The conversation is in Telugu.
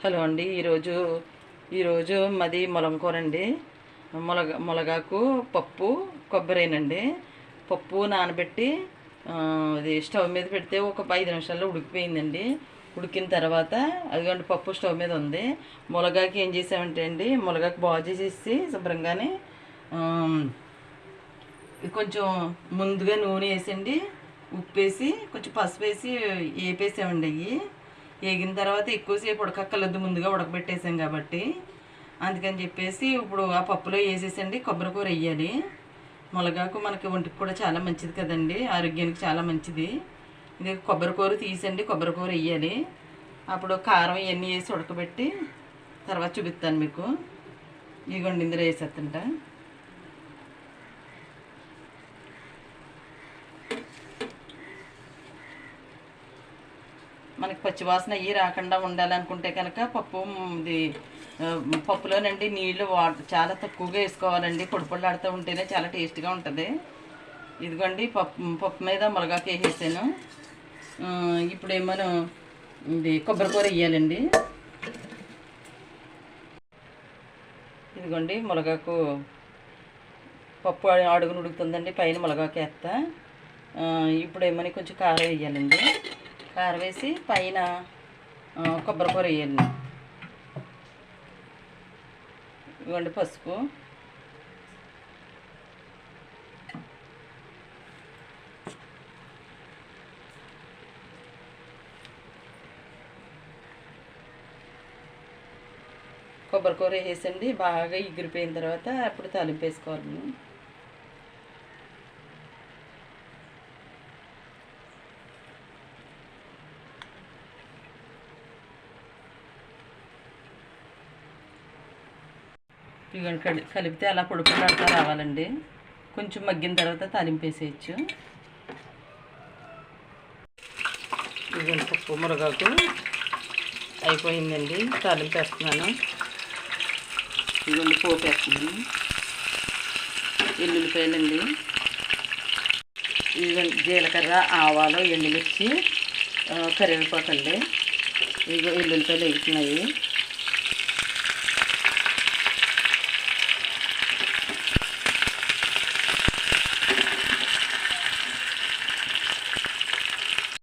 హలో అండి. ఈరోజు మాది ములంకూర అండి. ములగాకు పప్పు కొబ్బరేనండి. పప్పు నానబెట్టి అది స్టవ్ మీద పెడితే ఒక 5 నిమిషాల్లో ఉడికిపోయిందండి. ఉడికిన తర్వాత అదిగోండి పప్పు స్టవ్ మీద ఉంది. ములగాకు ఏం చేసామంటే అండి, ములగాకు బాగు చేసేసి శుభ్రంగానే కొంచెం ముందుగా నూనె వేసండి, ఉప్పు వేసి కొంచెం పసుపు వేసి వేపేసామండి. అవి వేగిన తర్వాత ఎక్కువసేపు ఉడకక్కర్లేదు, ముందుగా ఉడకబెట్టేసాం కాబట్టి. అందుకని చెప్పేసి ఇప్పుడు ఆ పప్పులో వేసేసండి కొబ్బరికూర వేయాలి. ములగాకు మనకి ఒంటికి కూడా చాలా మంచిది కదండి, ఆరోగ్యానికి చాలా మంచిది. ఇది కొబ్బరికూర తీసండి, కొబ్బరికూర వేయాలి. అప్పుడు కారం ఇవన్నీ వేసి ఉడకబెట్టి తర్వాత చూపిస్తాను మీకు. ఇదిగోండి ఇందులో వేసేస్తుంటా. మనకి పచ్చివాసన అయ్యి రాకుండా ఉండాలనుకుంటే కనుక పప్పులోనండి నీళ్ళు చాలా తక్కువగా వేసుకోవాలండి. పొడిపొడిలాడుతూ ఉంటేనే చాలా టేస్ట్గా ఉంటుంది. ఇదిగోండి పప్పు మీద ములగాకు వేసేసాను. ఇప్పుడేమో ఇది కొబ్బరికూర వేయాలండి. ఇదిగోండి ములగాకు పప్పు అడుగును ఉడుకుతుందండి, పైన ములగాకు వేస్తా. ఇప్పుడేమో కొంచెం కారం వేయాలండి. కారం వేసి పైన కొబ్బరికూర వేయాలి. ఇవ్వండి పసుపు, కొబ్బరికూర వేసేసండి. బాగా ఎగిరిపోయిన తర్వాత అప్పుడు తాలింపు వేసుకోవాలి. ఇవన్నీ కలిపితే అలా పొడిపొడిలాడుతూ రావాలండి. కొంచెం మగ్గిన తర్వాత తాలింపు వేసేయచ్చు. ఇవన్నీ పప్పు మునగాకు అయిపోయిందండి, తాలింపు వేస్తున్నాను. ఇవన్నీ పోపు వేస్తున్నాను. ఎల్లుల్లిపాయలండి, ఇవన్నీ జీలకర్ర, ఆవాలు, ఎండుమిర్చి, కరివేపాకు అండి. ఇవి ఎల్లుల్లిపాయలు వేస్తున్నాయి.